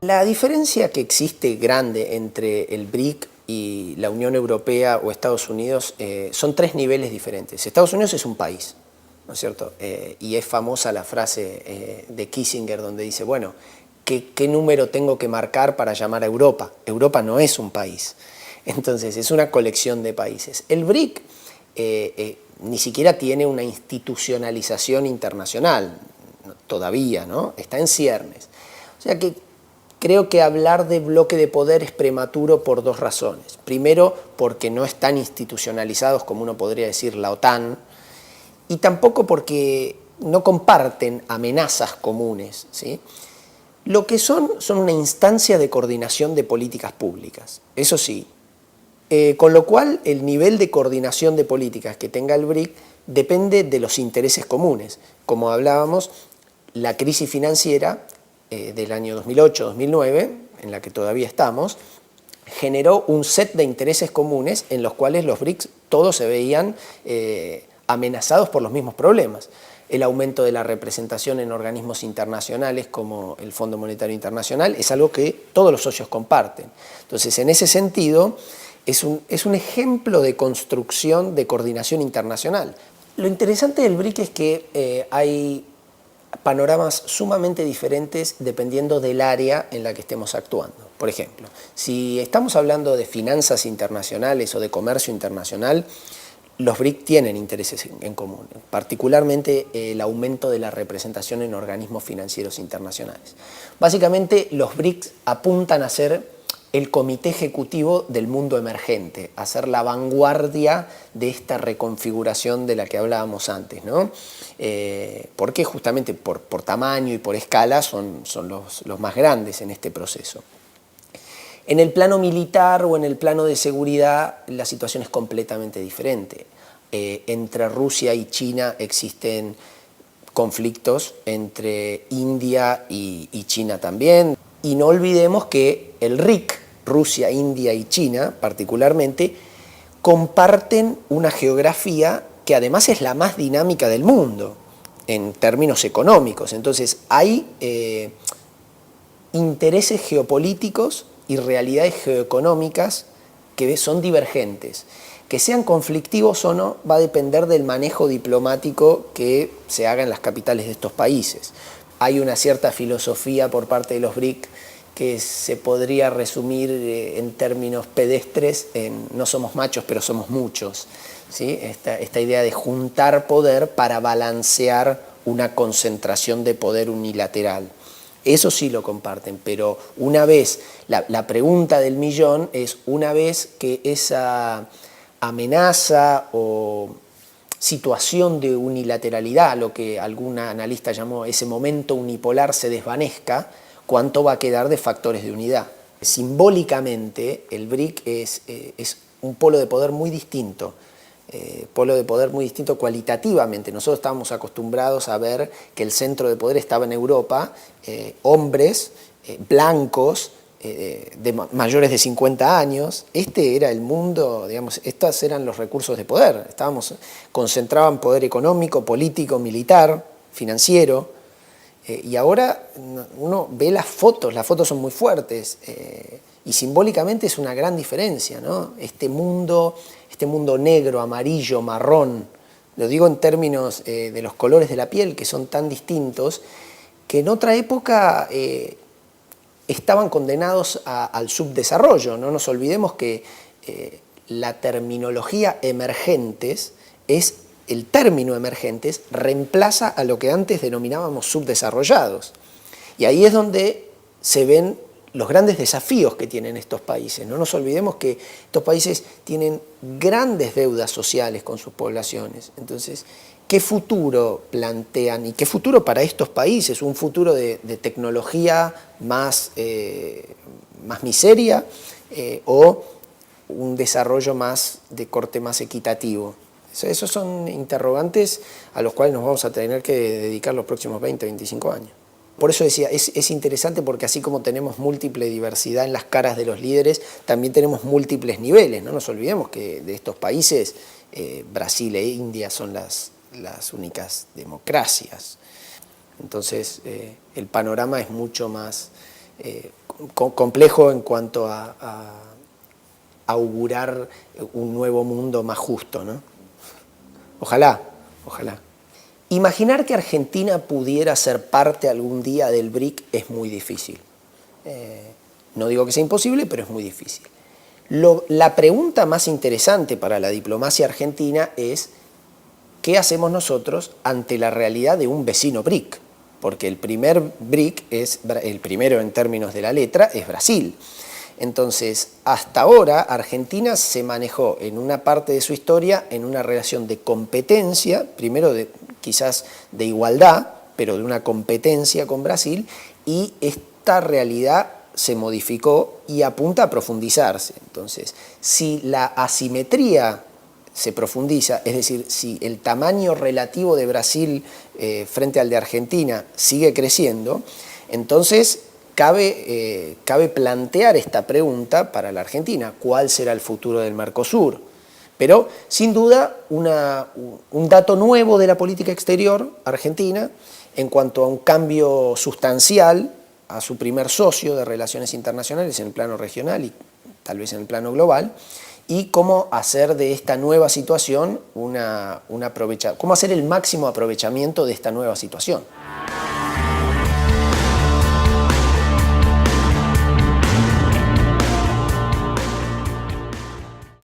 La diferencia que existe grande entre el BRIC y la Unión Europea o Estados Unidos son tres niveles diferentes. Estados Unidos es un país, ¿no es cierto? Y es famosa la frase de Kissinger donde dice, bueno, ¿qué número tengo que marcar para llamar a Europa? Europa no es un país. Entonces es una colección de países. El BRIC ni siquiera tiene una institucionalización internacional todavía, ¿no? Está en ciernes. O sea que creo que hablar de bloque de poder es prematuro por dos razones. Primero, porque no están institucionalizados, como uno podría decir, la OTAN, y tampoco porque no comparten amenazas comunes, ¿sí? Lo que son una instancia de coordinación de políticas públicas, eso sí. Con lo cual, el nivel de coordinación de políticas que tenga el BRIC depende de los intereses comunes. Como hablábamos, la crisis financiera del año 2008-2009, en la que todavía estamos, generó un set de intereses comunes en los cuales los BRICS todos se veían amenazados por los mismos problemas. El aumento de la representación en organismos internacionales como el Fondo Monetario Internacional es algo que todos los socios comparten. Entonces, en ese sentido, es un ejemplo de construcción de coordinación internacional. Lo interesante del BRIC es que hay panoramas sumamente diferentes dependiendo del área en la que estemos actuando. Por ejemplo, si estamos hablando de finanzas internacionales o de comercio internacional, los BRIC tienen intereses en común, particularmente el aumento de la representación en organismos financieros internacionales. Básicamente, los BRICS apuntan a ser el comité ejecutivo del mundo emergente, a ser la vanguardia de esta reconfiguración de la que hablábamos antes, ¿no? Porque justamente por tamaño y por escala son los más grandes en este proceso. En el plano militar o en el plano de seguridad la situación es completamente diferente. Entre Rusia y China existen conflictos, entre India y China también. Y no olvidemos que el RIC, Rusia, India y China particularmente, comparten una geografía que además es la más dinámica del mundo en términos económicos. Entonces hay intereses geopolíticos y realidades geoeconómicas que son divergentes. Que sean conflictivos o no va a depender del manejo diplomático que se haga en las capitales de estos países. Hay una cierta filosofía por parte de los BRIC que se podría resumir en términos pedestres en no somos machos pero somos muchos, ¿sí? Esta idea de juntar poder para balancear una concentración de poder unilateral. Eso sí lo comparten, pero una vez, la pregunta del millón es, una vez que esa amenaza o situación de unilateralidad, lo que algún analista llamó ese momento unipolar, se desvanezca, ¿cuánto va a quedar de factores de unidad? Simbólicamente, el BRIC es un polo de poder muy distinto, cualitativamente. Nosotros estábamos acostumbrados a ver que el centro de poder estaba en Europa, hombres blancos, de mayores de 50 años, este era el mundo, digamos, estos eran los recursos de poder, concentraban poder económico, político, militar, financiero, y ahora uno ve las fotos son muy fuertes, y simbólicamente es una gran diferencia, ¿no? Este mundo negro, amarillo, marrón, lo digo en términos de los colores de la piel, que son tan distintos, que en otra época estaban condenados al subdesarrollo. No nos olvidemos que la terminología emergentes el término emergentes reemplaza a lo que antes denominábamos subdesarrollados. Y ahí es donde se ven los grandes desafíos que tienen estos países. No nos olvidemos que estos países tienen grandes deudas sociales con sus poblaciones. Entonces, ¿qué futuro plantean y qué futuro para estos países? ¿Un futuro de tecnología más miseria o un desarrollo más de corte más equitativo? Esos son interrogantes a los cuales nos vamos a tener que dedicar los próximos 20, 25 años. Por eso decía, es interesante porque así como tenemos múltiple diversidad en las caras de los líderes, también tenemos múltiples niveles. No nos olvidemos que de estos países, Brasil e India son las únicas democracias. Entonces, el panorama es mucho más complejo en cuanto a augurar un nuevo mundo más justo, ¿no? Ojalá, ojalá. Imaginar que Argentina pudiera ser parte algún día del BRIC es muy difícil. No digo que sea imposible, pero es muy difícil. La pregunta más interesante para la diplomacia argentina es ¿qué hacemos nosotros ante la realidad de un vecino BRIC? Porque el primer BRIC, el primero en términos de la letra, es Brasil. Entonces, hasta ahora, Argentina se manejó en una parte de su historia en una relación de competencia, primero quizás de igualdad, pero de una competencia con Brasil, y esta realidad se modificó y apunta a profundizarse. Entonces, si la asimetría se profundiza, es decir, si el tamaño relativo de Brasil frente al de Argentina sigue creciendo, entonces cabe plantear esta pregunta para la Argentina: ¿cuál será el futuro del Mercosur? Pero, sin duda, un dato nuevo de la política exterior argentina en cuanto a un cambio sustancial a su primer socio de relaciones internacionales en el plano regional y tal vez en el plano global, y cómo hacer de esta nueva situación cómo hacer el máximo aprovechamiento de esta nueva situación.